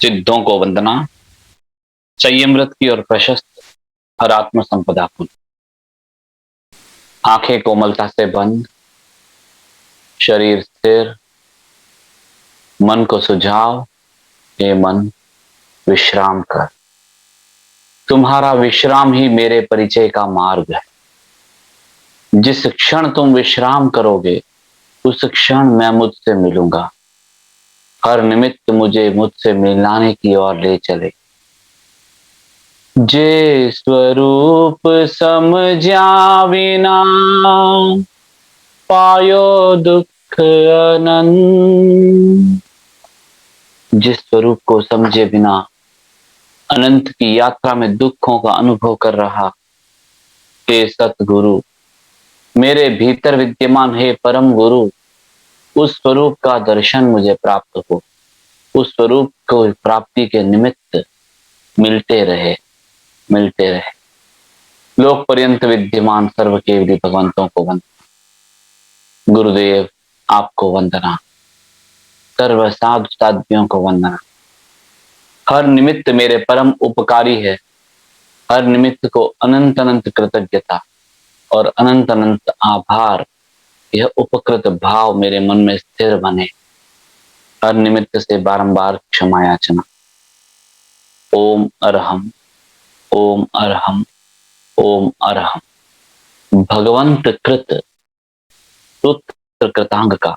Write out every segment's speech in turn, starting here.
सिद्धों को वंदना, संयमृत की और प्रशस्त हर आत्म संपदा को। आंखें कोमलता से बंद, शरीर स्थिर, मन को सुझाव। हे मन, विश्राम कर। तुम्हारा विश्राम ही मेरे परिचय का मार्ग है। जिस क्षण तुम विश्राम करोगे उस क्षण मैं मुझसे मिलूंगा। हर निमित्त मुझे मुझसे मिलाने की ओर ले चले। जे स्वरूप समझा बिना पायो दुख अनंत। जिस स्वरूप को समझे बिना अनंत की यात्रा में दुखों का अनुभव कर रहा, हे सतगुरु, मेरे भीतर विद्यमान हे परम गुरु, उस स्वरूप का दर्शन मुझे प्राप्त हो। उस स्वरूप को प्राप्ति के निमित्त मिलते रहे। लोक पर्यंत विद्यमान सर्व केवली भगवंतों को वंदना। गुरुदेव आपको वंदना। सर्व साधु साध्वियों को वंदना। हर निमित्त मेरे परम उपकारी है। हर निमित्त को अनंत अनंत कृतज्ञता और अनंत अनंत आभार, यह उपकृत भाव मेरे मन में स्थिर बने। हर निमित्त से बारंबार क्षमा याचना। ओम अरहम, ओम अरहम, ओम अरहम। भगवंत कृत सूत्र कृतांग का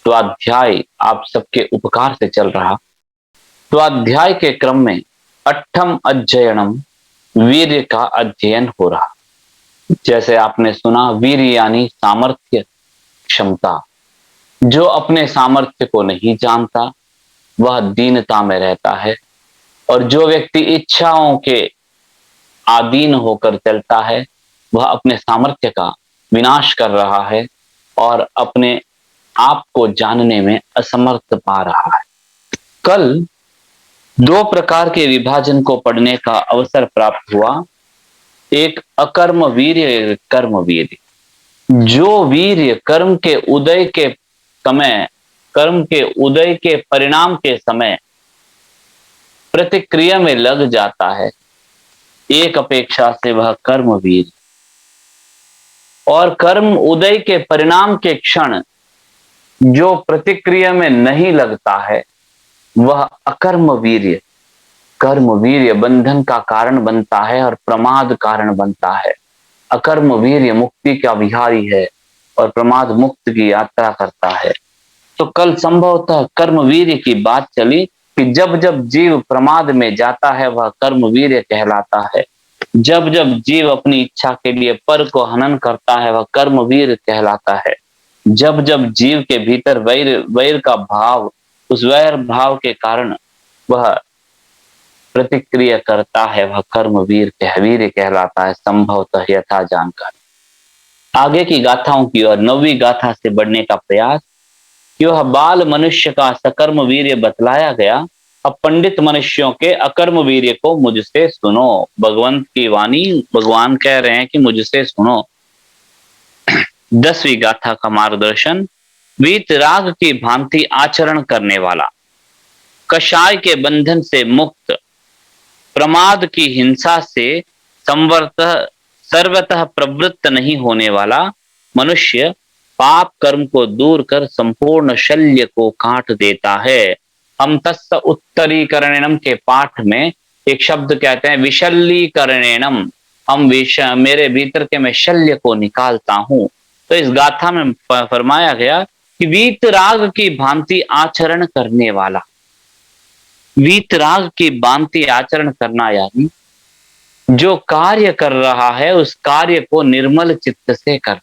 स्वाध्याय आप सबके उपकार से चल रहा। स्वाध्याय के क्रम में अट्ठम अध्ययनम वीर्य का अध्ययन हो रहा। जैसे आपने सुना, वीर्य यानी सामर्थ्य, क्षमता। जो अपने सामर्थ्य को नहीं जानता वह दीनता में रहता है, और जो व्यक्ति इच्छाओं के अधीन होकर चलता है वह अपने सामर्थ्य का विनाश कर रहा है और अपने आप को जानने में असमर्थ पा रहा है। कल दो प्रकार के विभाजन को पढ़ने का अवसर प्राप्त हुआ। एक अकर्म वीर्य, एक कर्म वीर्य। जो वीर्य कर्म के उदय के समय, कर्म के उदय के परिणाम के समय प्रतिक्रिया में लग जाता है, एक अपेक्षा से वह कर्म वीर्य। और कर्म उदय के परिणाम के क्षण जो प्रतिक्रिया में नहीं लगता है वह अकर्म वीर्य। कर्म वीर्य बंधन का कारण बनता है और प्रमाद कारण बनता है। अकर्म वीर्य मुक्ति का विहारी है और प्रमाद मुक्त की यात्रा करता है। तो कल संभवतः कर्म वीर्य की बात चली कि जब जब जीव प्रमाद में जाता है वह कर्म वीर्य कहलाता है। जब जब जीव अपनी इच्छा के लिए पर को हनन करता है वह कर्म वीर्य कहलाता है। जब जब जीव के भीतर वैर का भाव, उस वैर भाव के कारण वह प्रतिक्रिया करता है वह कर्म वीर कहलाता है, संभवतः यथा जानकर। आगे की गाथाओं की ओर 9वीं गाथा से बढ़ने का प्रयास। यह बाल मनुष्य का सकर्म वीर्य बतलाया गया। अब पंडित मनुष्यों के अकर्म वीर्य को मुझसे सुनो। भगवंत की वाणी, भगवान कह रहे हैं कि मुझसे सुनो। 10वीं गाथा का मार्गदर्शन। वीतराग की भांति आचरण करने वाला, कषाय के बंधन से मुक्त, प्रमाद की हिंसा से सर्वतः प्रवृत्त नहीं होने वाला मनुष्य पाप कर्म को दूर कर संपूर्ण शल्य को काट देता है। हम तस्य उत्तरीकरणम के पाठ में एक शब्द कहते हैं विशल्लीकरणम। मेरे भीतर के मैं शल्य को निकालता हूं। तो इस गाथा में फरमाया गया कि वीतराग की भांति आचरण करने वाला। वीतराग की भांति आचरण करना यानी जो कार्य कर रहा है उस कार्य को निर्मल चित्त से करना।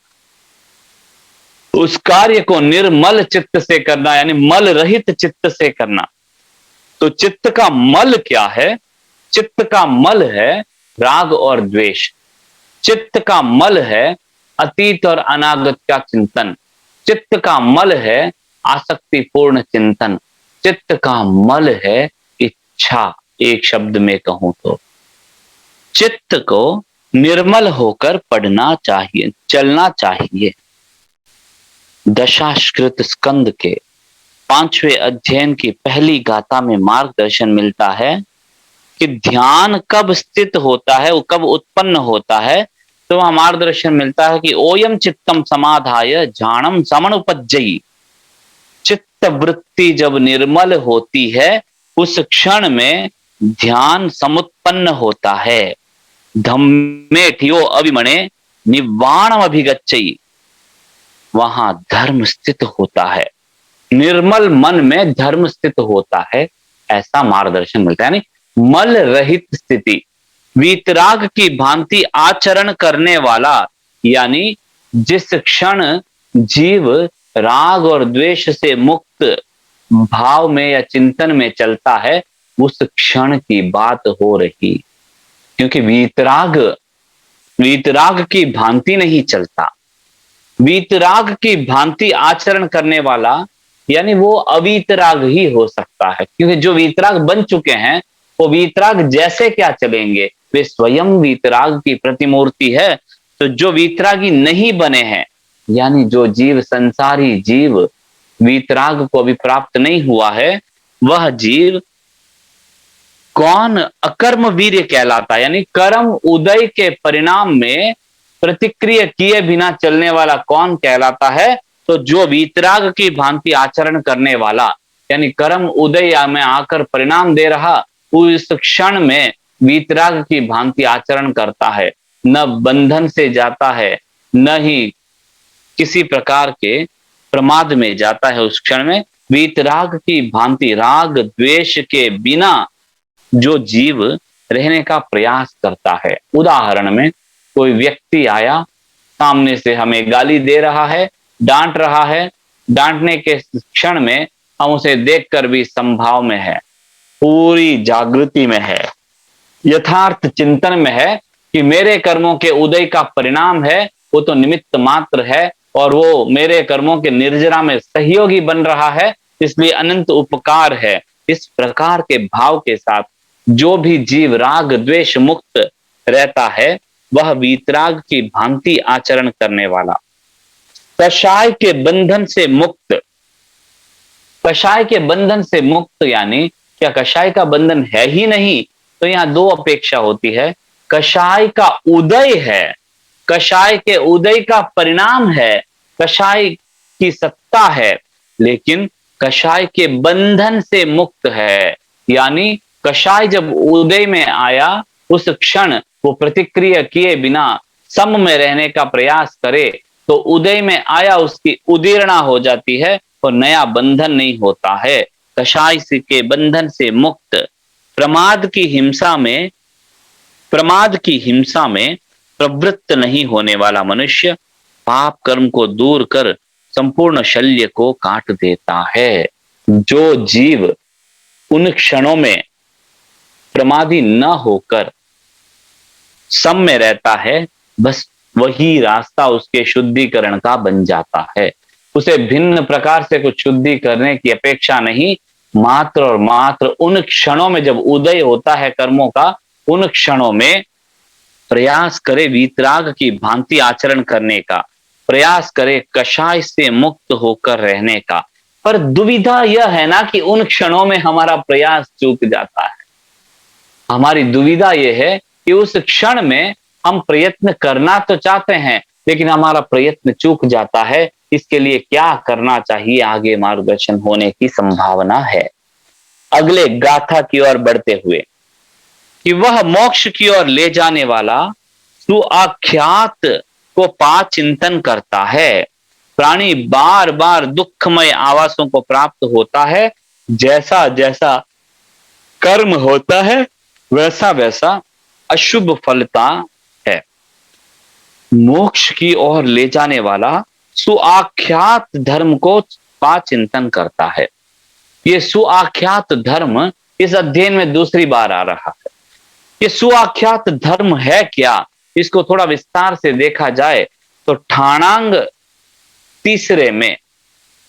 उस कार्य को निर्मल चित्त से करना यानी मल रहित चित्त से करना। तो चित्त का मल क्या है? चित्त का मल है राग और द्वेष। चित्त का मल है अतीत और अनागत का चिंतन। चित्त का मल है आसक्तिपूर्ण चिंतन। चित्त का मल है इच्छा। एक शब्द में कहूं तो चित्त को निर्मल होकर पढ़ना चाहिए, चलना चाहिए। दशाश्कृत स्कंद के 5वें अध्ययन की पहली गाथा में मार्गदर्शन मिलता है कि ध्यान कब स्थित होता है, वो कब उत्पन्न होता है। तो वहां मार्गदर्शन मिलता है कि ओयम चित्तम समाधाय झाणम समनुपज्जयी। चित्त वृत्ति जब निर्मल होती है उस क्षण में ध्यान समुत्पन्न होता है। धम्मेठियो अभिमणे निवाणम अभिगच्छई, वहां धर्म स्थित होता है, निर्मल मन में धर्म स्थित होता है, ऐसा मार्गदर्शन मिलता है। यानी मल रहित स्थिति, वीतराग की भांति आचरण करने वाला, यानी जिस क्षण जीव राग और द्वेष से मुक्त भाव में या चिंतन में चलता है उस क्षण की बात हो रही। क्योंकि वीतराग वीतराग की भांति नहीं चलता, वीतराग की भांति आचरण करने वाला यानी वो अवीतराग ही हो सकता है। क्योंकि जो वीतराग बन चुके हैं वो वीतराग जैसे क्या चलेंगे, वे स्वयं वीतराग की प्रतिमूर्ति है। तो जो वीतरागी नहीं बने हैं, यानी जो जीव संसारी जीव वीतराग को अभी प्राप्त नहीं हुआ है, वह जीव कौन अकर्म वीर्य कहलाता है। यानी कर्म उदय के परिणाम में प्रतिक्रिया किए बिना चलने वाला कौन कहलाता है। तो जो वीतराग की भांति आचरण करने वाला, यानी कर्म उदय में आकर परिणाम दे रहा, उस क्षण में वीतराग की भांति आचरण करता है, न बंधन से जाता है न ही किसी प्रकार के प्रमाद में जाता है। उस क्षण में वीतराग की भांति राग द्वेष के बिना जो जीव रहने का प्रयास करता है। उदाहरण में कोई व्यक्ति आया, सामने से हमें गाली दे रहा है, डांट रहा है, डांटने के क्षण में हम उसे देखकर भी संभाव में है, पूरी जागृति में है, यथार्थ चिंतन में है कि मेरे कर्मों के उदय का परिणाम है, वो तो निमित्त मात्र है और वो मेरे कर्मों के निर्जरा में सहयोगी बन रहा है, इसलिए अनंत उपकार है। इस प्रकार के भाव के साथ जो भी जीव राग द्वेष मुक्त रहता है वह वीतराग की भांति आचरण करने वाला, कषाय के बंधन से मुक्त। कषाय के बंधन से मुक्त यानी क्या कषाय का बंधन है ही नहीं? तो यहां दो अपेक्षा होती है। कषाय का उदय है, कषाय के उदय का परिणाम है, कषाय की सत्ता है, लेकिन कषाय के बंधन से मुक्त है। यानी कषाय जब उदय में आया उस क्षण वो प्रतिक्रिया किए बिना सम में रहने का प्रयास करे तो उदय में आया उसकी उदीर्णा हो जाती है और नया बंधन नहीं होता है। कषाय के बंधन से मुक्त, प्रमाद की हिंसा में प्रवृत्त नहीं होने वाला मनुष्य पाप कर्म को दूर कर संपूर्ण शल्य को काट देता है। जो जीव उन क्षणों में प्रमादी न होकर सम में रहता है, बस वही रास्ता उसके शुद्धिकरण का बन जाता है। उसे भिन्न प्रकार से कुछ शुद्धि करने की अपेक्षा नहीं, मात्र और मात्र उन क्षणों में जब उदय होता है कर्मों का, उन क्षणों में प्रयास करे वीतराग की भांति आचरण करने का, प्रयास करे कषाय से मुक्त होकर रहने का। पर दुविधा यह है ना कि उन क्षणों में हमारा प्रयास चूक जाता है। हमारी दुविधा यह है कि उस क्षण में हम प्रयत्न करना तो चाहते हैं लेकिन हमारा प्रयत्न चूक जाता है। इसके लिए क्या करना चाहिए, आगे मार्गदर्शन होने की संभावना है। अगले गाथा की ओर बढ़ते हुए कि वह मोक्ष की ओर ले जाने वाला सुआख्यात को पा चिंतन करता है। प्राणी बार बार दुखमय आवासों को प्राप्त होता है, जैसा जैसा कर्म होता है वैसा वैसा अशुभ फलता है। मोक्ष की ओर ले जाने वाला सुआख्यात धर्म को पा चिंतन करता है। ये सुआख्यात धर्म इस अध्ययन में दूसरी बार आ रहा है। ये सुआख्यात धर्म है क्या, इसको थोड़ा विस्तार से देखा जाए तो ठाणांग तीसरे में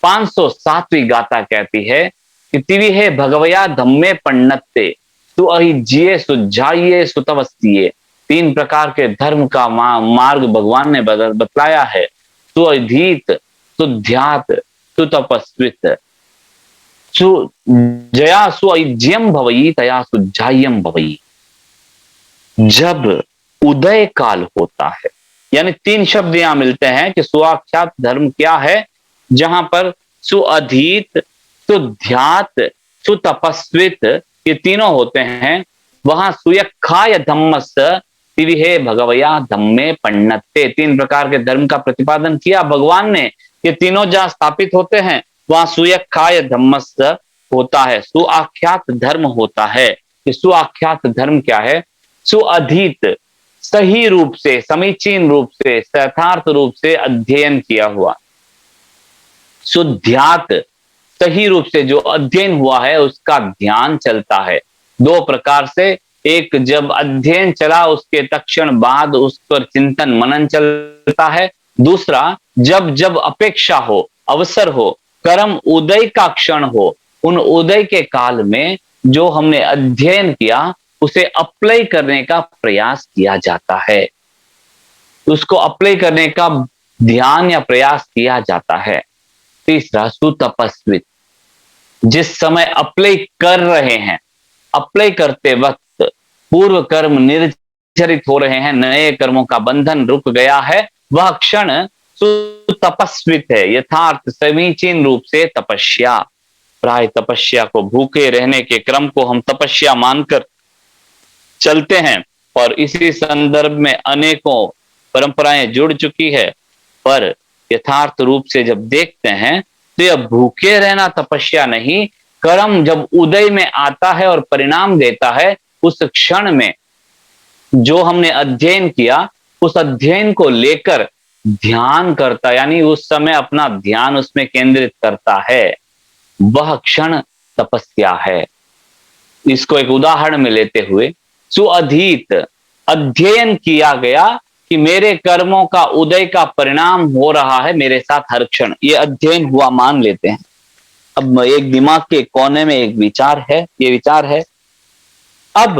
507वीं गाथा कहती है कि तिविहे भगवया धम्मे पण्णत्ते तु अहि जिये सुझाइये सुतवस्तिये। 3 प्रकार के धर्म का मार्ग भगवान ने बतलाया है। सुअधीत, सुध्यात, सुतपस्वित। सु जया सुअज्यम भवई तया सुजाह्यम भवई। जब उदय काल होता है, यानी तीन शब्द यहां मिलते हैं कि सुआख्यात धर्म क्या है, जहां पर सुअधीत, सुध्यात, सुतपस्वित ये तीनों होते हैं, वहां सुयक्षाय धम्मस तिविहे भगवया धम्मे पण्णत्ते, तीन प्रकार के धर्म का प्रतिपादन किया भगवान ने। ये तीनों जहां स्थापित होते हैं वहां सुयक्षाय धम्मस होता है, सुआख्यात धर्म होता है। कि सुआख्यात धर्म क्या है? सुअधीत, सही रूप से, समीचीन रूप से, यथार्थ रूप से अध्ययन किया हुआ। सुध्यात, सही रूप से जो अध्ययन हुआ है उसका ध्यान चलता है। दो प्रकार से, एक जब अध्ययन चला उसके तत्क्षण बाद उस पर चिंतन मनन चलता है। दूसरा, जब जब अपेक्षा हो, अवसर हो, कर्म उदय का क्षण हो, उन उदय के काल में जो हमने अध्ययन किया उसे अप्लाई करने का प्रयास किया जाता है, उसको अप्लाई करने का ध्यान या प्रयास किया जाता है। तीसरा, सुतपस्वित, जिस समय अप्लाई कर रहे हैं, अप्लाई करते वक्त पूर्व कर्म निर्जरित हो रहे हैं, नए कर्मों का बंधन रुक गया है, वह क्षण सुतपस्वित है, यथार्थ समीचीन रूप से तपस्या। प्राय तपस्या को, भूखे रहने के क्रम को हम तपस्या मानकर चलते हैं और इसी संदर्भ में अनेकों परंपराएं जुड़ चुकी है, पर यथार्थ रूप से जब देखते हैं तो यह भूखे रहना तपस्या नहीं, कर्म जब उदय में आता है और परिणाम देता है, उस क्षण में जो हमने अध्ययन किया उस अध्ययन को लेकर ध्यान करता, यानी उस समय अपना ध्यान उसमें केंद्रित करता है, वह क्षण तपस्या है। इसको एक उदाहरण में लेते हुए, सुअधीत, अध्ययन किया गया कि मेरे कर्मों का उदय का परिणाम हो रहा है मेरे साथ हर क्षण, ये अध्ययन हुआ मान लेते हैं। अब एक दिमाग के कोने में एक विचार है, ये विचार है, अब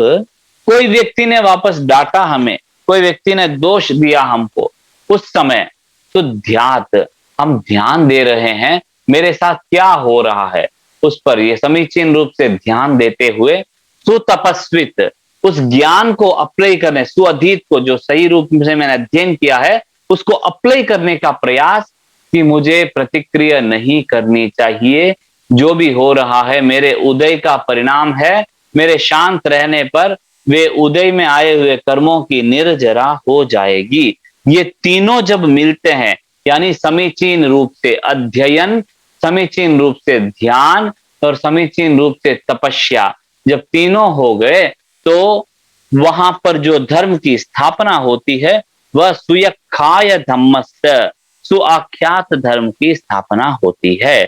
कोई व्यक्ति ने वापस डांटा हमें, कोई व्यक्ति ने दोष दिया हमको, उस समय तो ध्यात, हम ध्यान दे रहे हैं मेरे साथ क्या हो रहा है उस पर ये समीचीन रूप से ध्यान देते हुए सुतपस्वित, उस ज्ञान को अप्लाई करने, सुअधीत को जो सही रूप से मैंने अध्ययन किया है उसको अप्लाई करने का प्रयास, कि मुझे प्रतिक्रिया नहीं करनी चाहिए, जो भी हो रहा है मेरे उदय का परिणाम है, मेरे शांत रहने पर वे उदय में आए हुए कर्मों की निर्जरा हो जाएगी। ये तीनों जब मिलते हैं, यानी समीचीन रूप से अध्ययन, समीचीन रूप से ध्यान और समीचीन रूप से तपस्या, जब तीनों हो गए तो वहां पर जो धर्म की स्थापना होती है वह सुयक्षाय धम्मस्य, सुआख्यात धर्म की स्थापना होती है।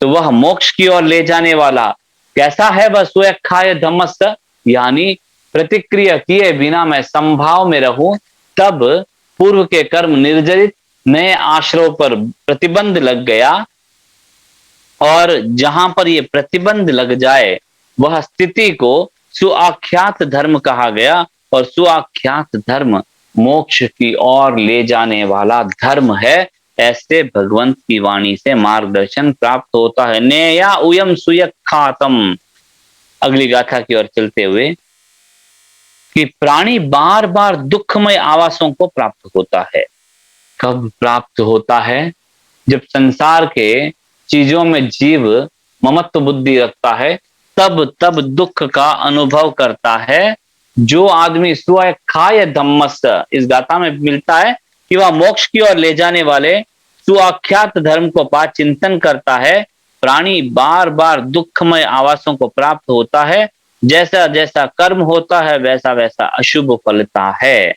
तो वह मोक्ष की ओर ले जाने वाला कैसा है? वह सुयक्षाय धम्मस्य, यानी प्रतिक्रिया किए बिना मैं संभाव में रहूं, तब पूर्व के कर्म निर्जरित, नए आश्रयों पर प्रतिबंध लग गया, और जहां पर ये प्रतिबंध लग जाए वह स्थिति को सुआख्यात धर्म कहा गया, और सुआख्यात धर्म मोक्ष की ओर ले जाने वाला धर्म है। ऐसे भगवंत की वाणी से मार्गदर्शन प्राप्त होता है। नेया उयम सुयक्षातम, अगली गाथा की ओर चलते हुए, कि प्राणी बार बार दुखमय आवासों को प्राप्त होता है। कब प्राप्त होता है? जब संसार के चीजों में जीव ममत्व बुद्धि रखता है, तब तब दुख का अनुभव करता है। जो आदमी सुअखाय धम्मस, इस गाथा में मिलता है कि वह मोक्ष की ओर ले जाने वाले सुआख्यात धर्म को पा चिंतन करता है, प्राणी बार बार दुखमय आवासों को प्राप्त होता है। जैसा जैसा कर्म होता है वैसा वैसा अशुभ फलता है।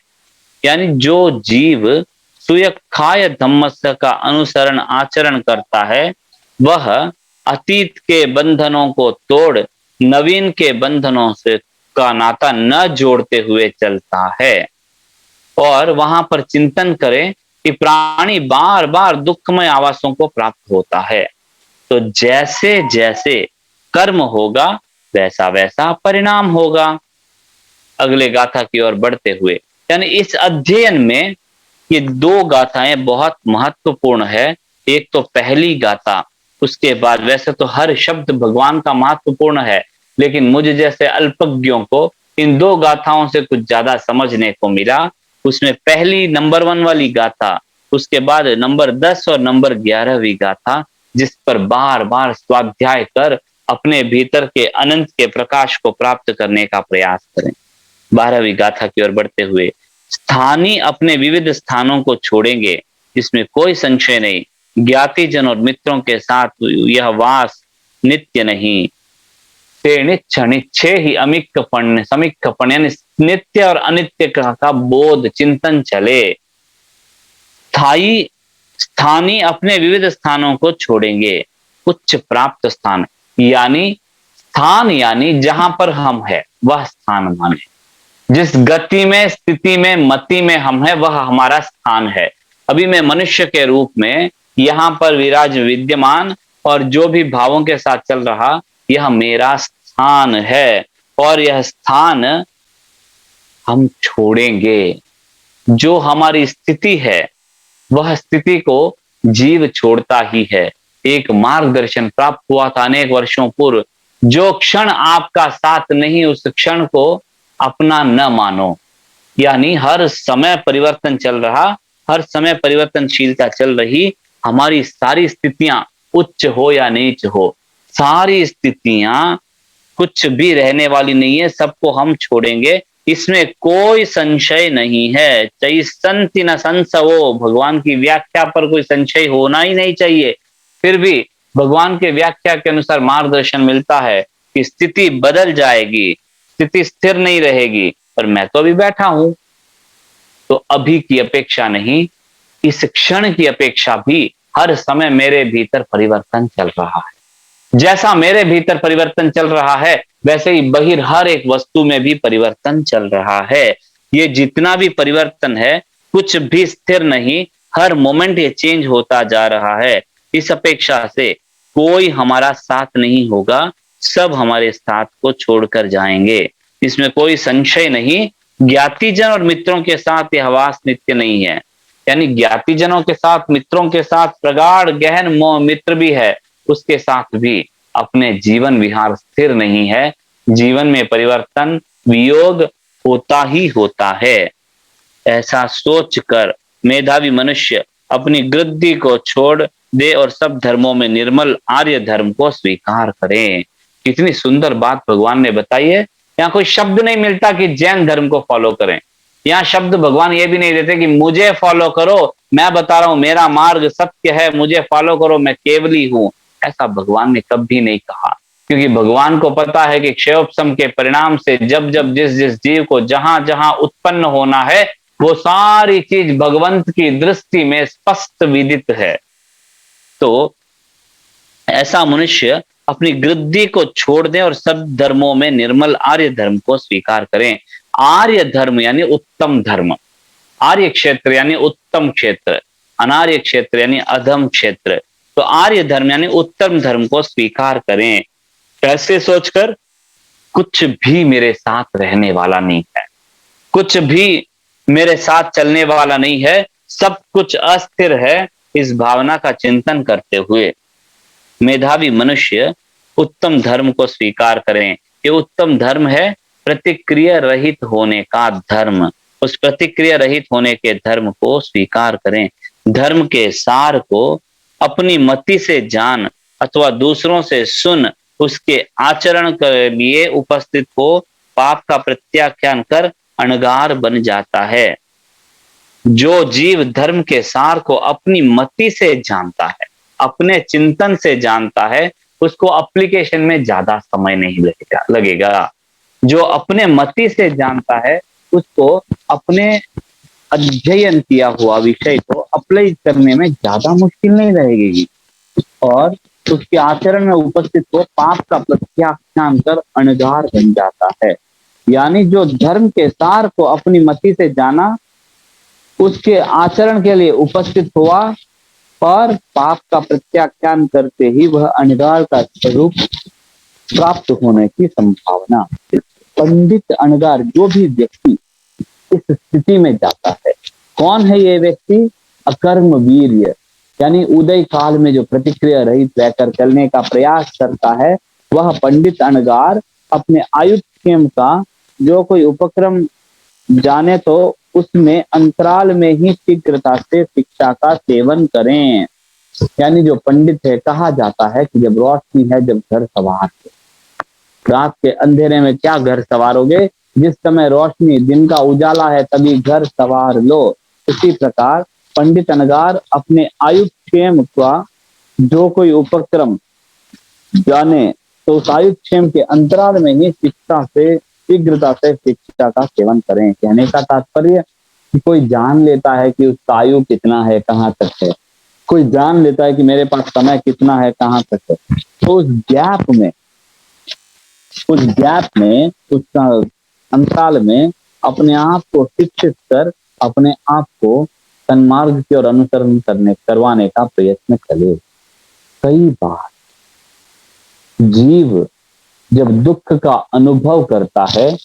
यानी जो जीव सुयखाय धम्मस्य का अनुसरण आचरण करता है, वह अतीत के बंधनों को तोड़ नवीन के बंधनों से का नाता न जोड़ते हुए चलता है, और वहां पर चिंतन करें कि प्राणी बार बार दुखमय आवासों को प्राप्त होता है। तो जैसे जैसे कर्म होगा वैसा वैसा परिणाम होगा। अगले गाथा की ओर बढ़ते हुए, यानी इस अध्ययन में ये दो गाथाएं बहुत महत्वपूर्ण है। एक तो पहली गाथा उसके बाद वैसे तो हर शब्द भगवान का महत्वपूर्ण है, लेकिन मुझ जैसे अल्पज्ञों को इन 2 गाथाओं से कुछ ज़्यादा समझने को मिला। उसमें पहली नंबर 1 वाली गाथा, उसके बाद नंबर 10 और नंबर 11वीं गाथा, जिस पर बार-बार स्वाध्याय कर अपने भीतर के अनंत के प्रकाश को प्राप्त करने का प्रयास करें। 12वीं गाथा की ओर बढ़ते हुए, स्थानी अपने विविध स्थानों को छोड़ेंगे, इसमें कोई संशय नहीं। ज्ञातिजन और मित्रों के साथ यह वास नित्य नहीं। क्षणिच्छे ही अमिक्क पण्य समिक्क पण्य, यानी नित्य और अनित्य का बोध चिंतन चले। स्थाई स्थानीय अपने विविध स्थानों को छोड़ेंगे। उच्च प्राप्त स्थान यानी जहां पर हम है वह स्थान माने। जिस गति में, स्थिति में, मति में हम है वह हमारा स्थान है। अभी मैं मनुष्य के रूप में यहाँ पर विराज विद्यमान और जो भी भावों के साथ चल रहा, यह मेरा स्थान है और यह स्थान हम छोड़ेंगे। जो हमारी स्थिति है वह स्थिति को जीव छोड़ता ही है। एक मार्गदर्शन प्राप्त हुआ था अनेक वर्षों पूर्व, जो क्षण आपका साथ नहीं उस क्षण को अपना न मानो। यानी हर समय परिवर्तन चल रहा, हर समय परिवर्तनशीलता चल रही। हमारी सारी स्थितियां उच्च हो या नीच हो, सारी स्थितियां कुछ भी रहने वाली नहीं है, सबको हम छोड़ेंगे, इसमें कोई संशय नहीं है। चैसंति न संशयो, भगवान की व्याख्या पर कोई संशय होना ही नहीं चाहिए। फिर भी भगवान के व्याख्या के अनुसार मार्गदर्शन मिलता है कि स्थिति बदल जाएगी, स्थिति स्थिर नहीं रहेगी, पर मैं तो अभी बैठा हूं। तो अभी की अपेक्षा नहीं, इस क्षण की अपेक्षा भी हर समय मेरे भीतर परिवर्तन चल रहा है। जैसा मेरे भीतर परिवर्तन चल रहा है, वैसे ही बहिर हर एक वस्तु में भी परिवर्तन चल रहा है। ये जितना भी परिवर्तन है, कुछ भी स्थिर नहीं, हर मोमेंट ये चेंज होता जा रहा है। इस अपेक्षा से कोई हमारा साथ नहीं होगा, सब हमारे साथ को छोड़कर जाएंगे, इसमें कोई संशय नहीं। ज्ञातिजन और मित्रों के साथ यह वास नित्य नहीं है। यानी ज्ञातिजनों के साथ, मित्रों के साथ प्रगाढ़ गहन मोह मित्र भी है, उसके साथ भी अपने जीवन विहार स्थिर नहीं है। जीवन में परिवर्तन, वियोग होता ही होता है। ऐसा सोचकर मेधावी मनुष्य अपनी गृद्धि को छोड़ दे और सब धर्मों में निर्मल आर्य धर्म को स्वीकार करें। कितनी सुंदर बात भगवान ने बताई है। यहाँ कोई शब्द नहीं मिलता कि जैन धर्म को फॉलो करें। यहाँ शब्द भगवान ये भी नहीं देते कि मुझे फॉलो करो, मैं बता रहा हूं मेरा मार्ग सत्य है, मुझे फॉलो करो, मैं केवली हूं। ऐसा भगवान ने कभी नहीं कहा, क्योंकि भगवान को पता है कि क्षयोपशम के परिणाम से जब जब जिस जिस जीव को जहां जहां उत्पन्न होना है, वो सारी चीज भगवंत की दृष्टि में स्पष्ट विदित है। तो ऐसा मनुष्य अपनी गृद्धि को छोड़ दे और सब धर्मों में निर्मल आर्य धर्म को स्वीकार करें। आर्य धर्म यानी उत्तम धर्म, आर्य क्षेत्र यानी उत्तम क्षेत्र, अनार्य क्षेत्र यानी अधम क्षेत्र। तो आर्य धर्म यानी उत्तम धर्म को स्वीकार करें। कैसे सोचकर? कुछ भी मेरे साथ रहने वाला नहीं है, कुछ भी मेरे साथ चलने वाला नहीं है, सब कुछ अस्थिर है। इस भावना का चिंतन करते हुए मेधावी मनुष्य उत्तम धर्म को स्वीकार करें। ये उत्तम धर्म है प्रतिक्रिया रहित होने का धर्म। उस प्रतिक्रिया रहित होने के धर्म को स्वीकार करें। धर्म के सार को अपनी मति से जान अथवा दूसरों से सुन उसके आचरण के लिए उपस्थित हो, पाप का प्रत्याख्यान कर अणगार बन जाता है। जो जीव धर्म के सार को अपनी मति से जानता है, अपने चिंतन से जानता है, उसको एप्लीकेशन में ज्यादा समय नहीं लगेगा। जो अपने मति से जानता है, उसको अपने अध्ययन किया हुआ विषय को अप्लाई करने में ज्यादा मुश्किल नहीं रहेगी और उसके आचरण में उपस्थित हो पाप का प्रत्याख्यान कर अणगार बन जाता है। यानी जो धर्म के सार को अपनी मति से जाना, उसके आचरण के लिए उपस्थित हुआ और पाप का प्रत्याख्यान करते ही वह अणगार का स्वरूप प्राप्त होने की संभावना। पंडित अणगार, जो भी व्यक्ति इस स्थिति में जाता है, कौन है ये व्यक्ति? अकर्म वीर्य, यानी उदय काल में जो प्रतिक्रिया रहित रहकर चलने का प्रयास करता है, वह पंडित अनगार अपने आयुष्यम का जो कोई उपक्रम जाने तो उसमें अंतराल में ही शीघ्रता से शिक्षा का सेवन करें। यानी जो पंडित है, कहा जाता है कि जब रोशनी है, जब घर सवार है, रात के अंधेरे में क्या घर सवारोगे, जिस समय रोशनी दिन का उजाला है तभी घर सवार लो। इसी प्रकार पंडित अनगार अपने आयुक्षेम का जो कोई उपक्रम जाने तो उस आयुक्षेम के अंतराल में ही शिक्षा से शीघ्रता से शिक्षा का सेवन करें। कहने का तात्पर्य कि कोई जान लेता है कि उसका आयु कितना है, कहाँ तक है, कोई जान लेता है कि मेरे पास समय कितना है, कहाँ तक है, तो उस अंतराल में अपने आप को शिक्षित कर अपने आप को सन्मार्ग की ओर अनुसरण करवाने का प्रयत्न करे। कई बार जीव जब दुख का अनुभव करता है,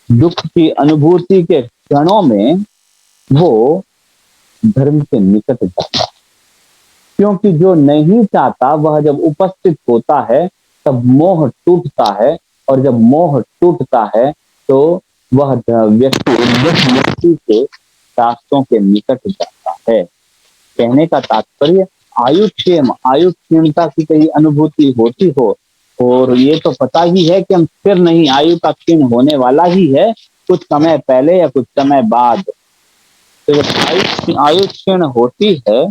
दुख की अनुभूति के क्षणों में वो धर्म के निकट जाता है, क्योंकि जो नहीं चाहता वह जब उपस्थित होता है तब मोह टूटता है, और जब मोह टूटता है तो वह व्यक्ति उस मुक्ति के रास्तों के निकट जाता है। कहने का तात्पर्य आयुक्षेमता की कहीं अनुभूति होती हो, और ये तो पता ही है कि हम फिर नहीं, आयु का क्षीण होने वाला ही है, कुछ समय पहले या कुछ समय बाद। तो जब आयु क्षीण होती है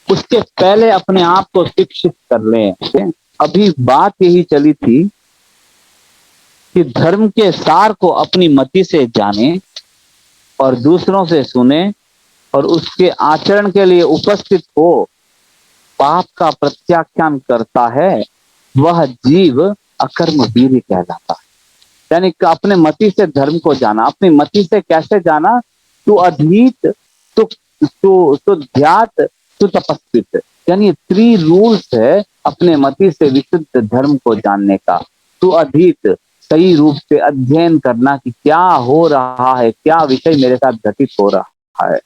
उसके पहले अपने आप को शिक्षित कर लें। अभी बात यही चली थी कि धर्म के सार को अपनी मति से जाने और दूसरों से सुने और उसके आचरण के लिए उपस्थित हो, पाप का प्रत्याख्यान करता है, वह जीव अकर्म वीर कहलाता है। यानी कि अपने मति से धर्म को जाना। अपनी मति से कैसे जाना? तू अधीत, तू ध्यात, तू तपस्वित। यानी 3 रूल्स है अपने मति से विशुद्ध धर्म को जानने का। तू अधीत, सही रूप से अध्ययन करना कि क्या हो रहा है, क्या विषय मेरे साथ घटित हो रहा है।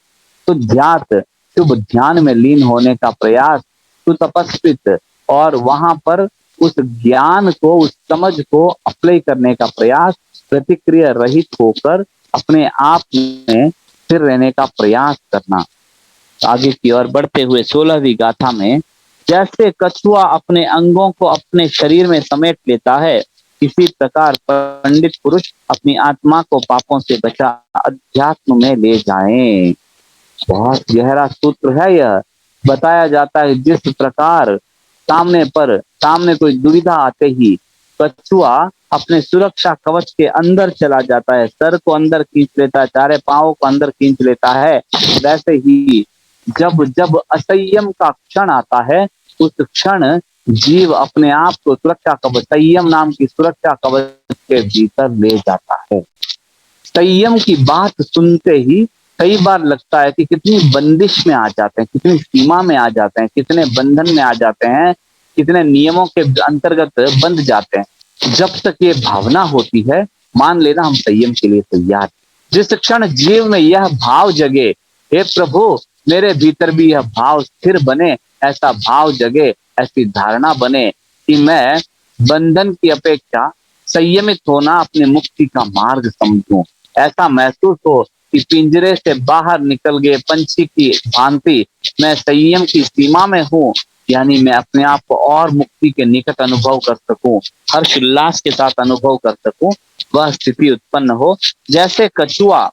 तो ध्यात, शुभ ध्यान में लीन होने का प्रयास। तो तपस्वित, और वहां पर उस ज्ञान को, उस समझ को अप्लाई करने का प्रयास, प्रतिक्रिया रहित होकर अपने आप में स्थिर रहने का प्रयास करना। आगे की ओर बढ़ते हुए 16वीं गाथा में, जैसे कछुआ अपने अंगों को अपने शरीर में समेट लेता है, इसी प्रकार पंडित पुरुष अपनी आत्मा को पापों से बचा अध्यात्म में ले जाएं। बहुत गहरा सूत्र है यह। बताया जाता है जिस प्रकार सामने कोई दुविधा आते ही कछुआ अपने सुरक्षा कवच के अंदर चला जाता है, सर को अंदर खींच लेता है, चारे पांवों को अंदर खींच लेता है, वैसे ही जब जब असंयम का क्षण आता है, उस क्षण जीव अपने आप को सुरक्षा कवच, संयम नाम की सुरक्षा कवच के भीतर ले जाता है। संयम की बात सुनते ही कई बार लगता है कि कितनी बंदिश में आ जाते हैं, कितनी सीमा में आ जाते हैं, कितने बंधन में आ जाते हैं, कितने नियमों के अंतर्गत बंध जाते हैं। जब तक ये भावना होती है, मान लेना हम संयम के लिए तैयार। जिस क्षण जीव में यह भाव जगे, हे प्रभु मेरे भीतर भी यह भाव स्थिर बने, ऐसा भाव जगे, ऐसी धारणा बने कि मैं बंधन की अपेक्षा संयमित होना अपने मुक्ति का मार्ग समझूं। ऐसा महसूस हो कि पिंजरे से बाहर निकल गए पंछी की भांति मैं संयम की सीमा में हूँ, यानी मैं अपने आप को और मुक्ति के निकट अनुभव कर सकूं, हर्ष उल्लास के साथ अनुभव कर सकूं, वह स्थिति उत्पन्न हो। जैसे कछुआ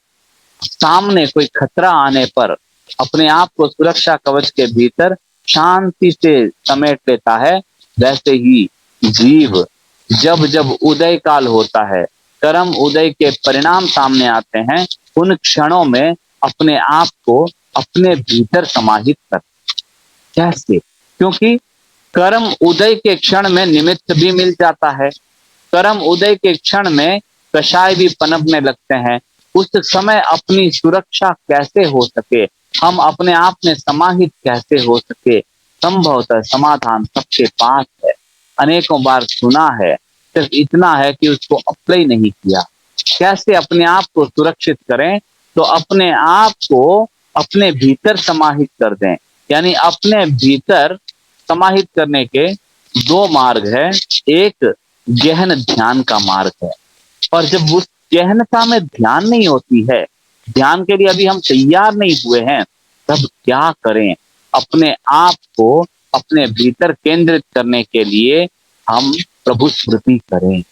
सामने कोई खतरा आने पर अपने आप को सुरक्षा कवच के भीतर शांति से समेट लेता है, वैसे ही जीव जब जब उदय काल होता है, कर्म उदय के परिणाम सामने आते हैं, उन क्षणों में अपने आप को अपने भीतर समाहित कर। कैसे? क्योंकि कर्म उदय के क्षण में निमित्त भी मिल जाता है, कर्म उदय के क्षण में कषाय भी पनपने लगते हैं। उस समय अपनी सुरक्षा कैसे हो सके, हम अपने आप में समाहित कैसे हो सके, संभवतः समाधान सबके पास है, अनेकों बार सुना है, सिर्फ इतना है कि उसको अप्लाई नहीं किया। कैसे अपने आप को सुरक्षित करें? तो अपने आप को अपने भीतर समाहित कर दें। यानी अपने भीतर समाहित करने के दो मार्ग है। एक गहन ध्यान का मार्ग है, और जब उस गहनता में ध्यान नहीं होती है, ध्यान के लिए अभी हम तैयार नहीं हुए हैं, तब क्या करें? अपने आप को अपने भीतर केंद्रित करने के लिए हम प्रभु स्मृति करें।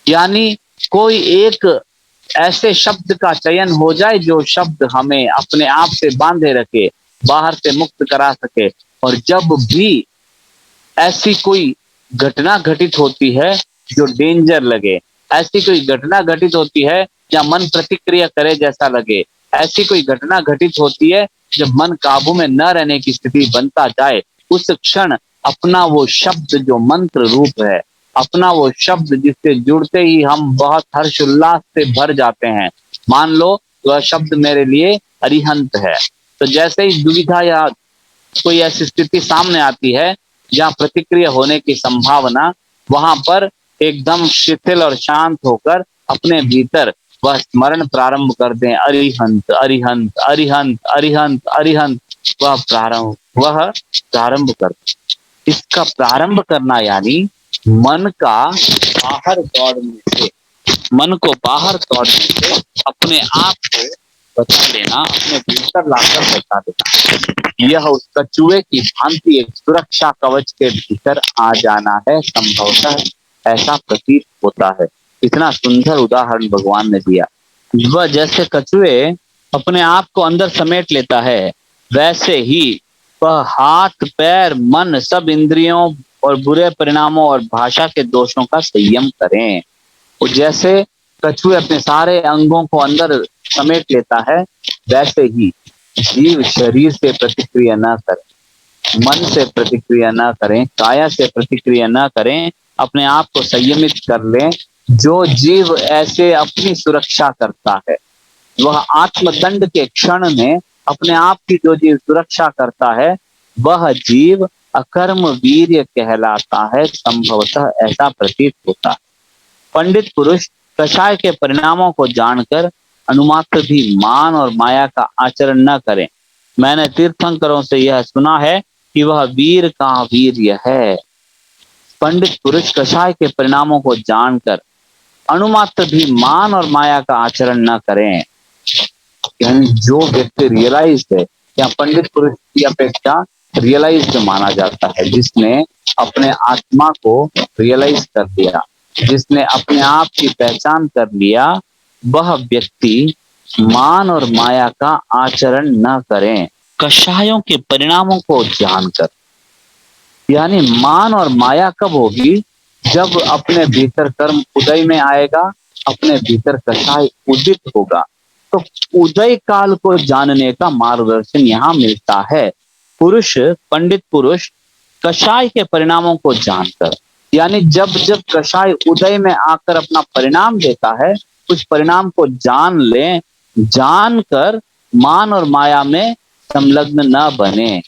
यानी कोई एक ऐसे शब्द का चयन हो जाए जो शब्द हमें अपने आप से बांधे रखे, बाहर से मुक्त करा सके। और जब भी ऐसी कोई घटना घटित होती है जो डेंजर लगे, ऐसी कोई घटना घटित होती है या मन प्रतिक्रिया करे जैसा लगे, ऐसी कोई घटना घटित होती है जब मन काबू में न रहने की स्थिति बनता जाए, उस क्षण अपना वो शब्द जो मंत्र रूप है, अपना वो शब्द जिससे जुड़ते ही हम बहुत हर्षोल्लास से भर जाते हैं, मान लो वह शब्द मेरे लिए अरिहंत है। तो जैसे ही दुविधा या कोई ऐसी स्थिति सामने आती है जहाँ प्रतिक्रिया होने की संभावना, वहां पर एकदम शिथिल और शांत होकर अपने भीतर वह स्मरण प्रारंभ कर दें, अरिहंत अरिहंत अरिहंत अरिहंत अरिहंत। वह प्रारंभ कर दें। इसका प्रारंभ करना यानी मन का बाहर दौड़ने से, मन को बाहर दौड़ने से अपने आप को बचा लेना, अपने भीतर लाकर बचा देना। यह उस कछुए की भांति एक सुरक्षा कवच के भीतर आ जाना है, संभवतः ऐसा प्रतीत होता है। इतना सुंदर उदाहरण भगवान ने दिया। वह जैसे कछुए अपने आप को अंदर समेट लेता है, वैसे ही वह हाथ पैर मन सब इंद्रियों और बुरे परिणामों और भाषा के दोषों का संयम करें। और जैसे कछुए अपने सारे अंगों को अंदर समेट लेता है, वैसे ही जीव शरीर से प्रतिक्रिया न करें, मन से प्रतिक्रिया न करें, काया से प्रतिक्रिया न करें, अपने आप को संयमित कर लें। जो जीव ऐसे अपनी सुरक्षा करता है, वह आत्मदंड के क्षण में अपने आप की जो जीव सुरक्षा करता है, वह जीव अकर्म वीर्य कहलाता है, संभवतः ऐसा प्रतीत होता है। पंडित पुरुष कषाय के परिणामों को जानकर अनुमात्र भी मान और माया का आचरण न करें। मैंने तीर्थंकरों से यह सुना है कि वह वीर का वीर्य है। पंडित पुरुष कषाय के परिणामों को जानकर अनुमात्र भी मान और माया का आचरण न करें। यानी जो व्यक्ति रियलाइज्ड है, या पंडित पुरुष की अपेक्षा रियलाइज्ड माना जाता है, जिसने अपने आत्मा को रियलाइज कर दिया, जिसने अपने आप की पहचान कर लिया, वह व्यक्ति मान और माया का आचरण न करें। कषायों के परिणामों को जानकर, यानी मान और माया कब होगी? जब अपने भीतर कर्म उदय में आएगा, अपने भीतर कषाय उदित होगा, तो उदय काल को जानने का मार्गदर्शन यहाँ मिलता है। पुरुष, पंडित पुरुष कषाय के परिणामों को जानकर, यानी जब जब कषाय उदय में आकर अपना परिणाम देता है, उस परिणाम को जान लें, जानकर मान और माया में संलग्न न बने।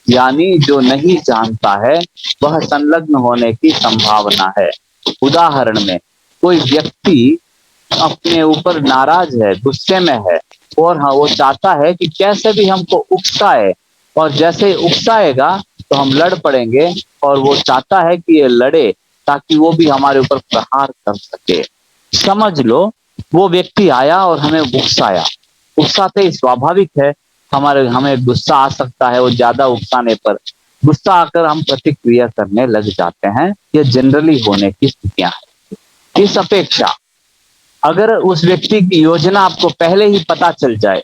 यानी जो नहीं जानता है वह संलग्न होने की संभावना है। उदाहरण में कोई व्यक्ति अपने ऊपर नाराज है, गुस्से में है, और हाँ वो चाहता है कि कैसे भी हमको उकसाए, और जैसे ही उकसाएगा तो हम लड़ पड़ेंगे, और वो चाहता है कि ये लड़े ताकि वो भी हमारे ऊपर प्रहार कर सके। समझ लो वो व्यक्ति आया और हमें उकसाया, उकसाते ही स्वाभाविक है हमें गुस्सा आ सकता है। वो ज्यादा उकसाने पर गुस्सा आकर हम प्रतिक्रिया करने लग जाते हैं। ये जनरली होने की स्थितियां हैं। इस अपेक्षा अगर उस व्यक्ति की योजना आपको पहले ही पता चल जाए,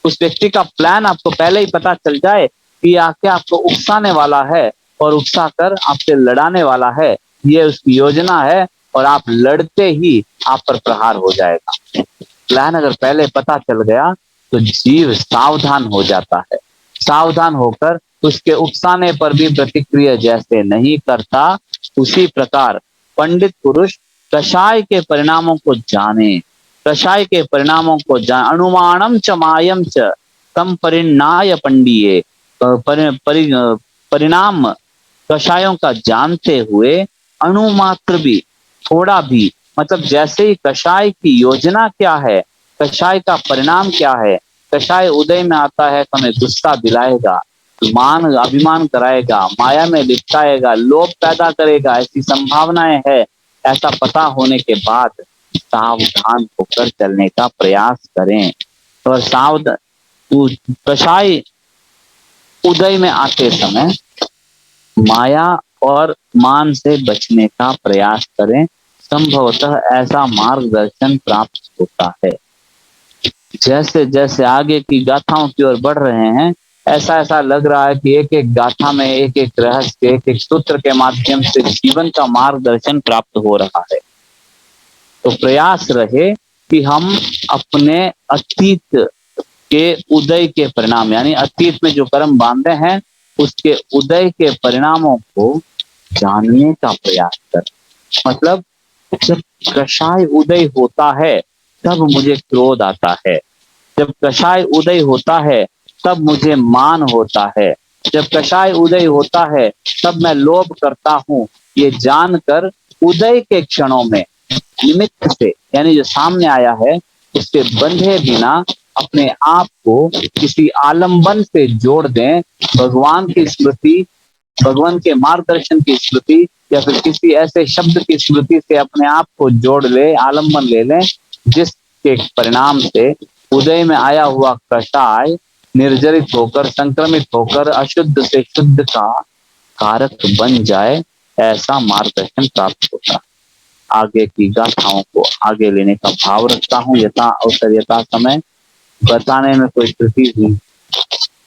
उस व्यक्ति का प्लान आपको पहले ही पता चल जाए कि आके आपको उकसाने वाला है और उकसा कर आपसे लड़ाने वाला है, ये उसकी योजना है, और आप लड़ते ही आप पर प्रहार हो जाएगा। प्लान अगर पहले पता चल गया तो जीव सावधान हो जाता है। सावधान होकर उसके उकसाने पर भी प्रतिक्रिया जैसे नहीं करता, उसी प्रकार पंडित पुरुष कषाय के परिणामों को जाने, कषाय के परिणामों को जान, अनुमानम च मायम च तम परिणाय पंडिये, परिणाम कषायों का जानते हुए अनुमात्र भी, थोड़ा भी, मतलब जैसे ही कषाय की योजना क्या है, कषाय का परिणाम क्या है, कषाय उदय में आता है तो हमें गुस्सा दिलाएगा, मान अभिमान कराएगा, माया में लिपटाएगा, लोभ पैदा करेगा, ऐसी संभावनाएं है। ऐसा पता होने के बाद सावधान होकर चलने का प्रयास करें। और कषाय उदय में आते समय माया और मान से बचने का प्रयास करें। संभवतः ऐसा मार्गदर्शन प्राप्त होता है। जैसे जैसे आगे की गाथाओं की ओर बढ़ रहे हैं, ऐसा ऐसा लग रहा है कि एक एक गाथा में एक एक रहस्य, एक एक सूत्र के माध्यम से जीवन का मार्गदर्शन प्राप्त हो रहा है। तो प्रयास रहे कि हम अपने अतीत के उदय के परिणाम, यानी अतीत में जो कर्म बांधे हैं उसके उदय के परिणामों को जानने का प्रयास करें। मतलब जब कषाय उदय होता है तब मुझे क्रोध आता है, जब कषाय उदय होता है तब मुझे मान होता है, जब कषाय उदय होता है तब मैं लोभ करता हूं। ये जानकर उदय के क्षणों में निमित्त से, यानी जो सामने आया है उससे बंधे बिना अपने आप को किसी आलंबन से जोड़ दें। भगवान की स्मृति, भगवान के मार्गदर्शन की स्मृति, या फिर किसी ऐसे शब्द की स्मृति से अपने आप को जोड़ ले, आलंबन ले लें, जिसके परिणाम से उदय में आया हुआ कषाय निर्जरित होकर, संक्रमित होकर अशुद्ध से शुद्ध का कारक बन जाए। ऐसा मार्गदर्शन प्राप्त होता है। आगे की गाथाओं को आगे लेने का भाव रखता हूँ। यथा अवसर यथा समय बताने में कोई त्रुटि हुई,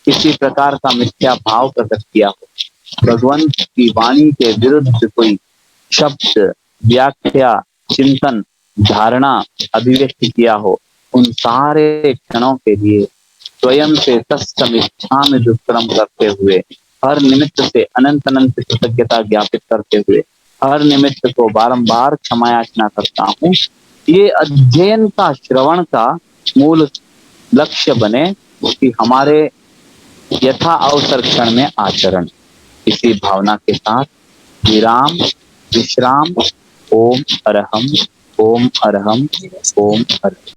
किसी प्रकार का मिथ्या भाव प्रकट किया हो, भगवान की वाणी के विरुद्ध कोई शब्द, व्याख्या, चिंतन, धारणा अभिव्यक्त किया हो, उन सारे क्षणों के लिए स्वयं से तत्समिच्छामि दुष्कर्म करते हुए, हर निमित्त से अनंत अनंत कृतज्ञता ज्ञापित करते हुए, हर निमित्त को बारंबार क्षमा याचना करता हूँ। ये अध्ययन का, श्रवण का मूल लक्ष्य बने कि हमारे यथा अवसर क्षण में आचरण। इसी भावना के साथ विराम, विश्राम। ओम अरहम, ओम अरहम, ओम अरहम।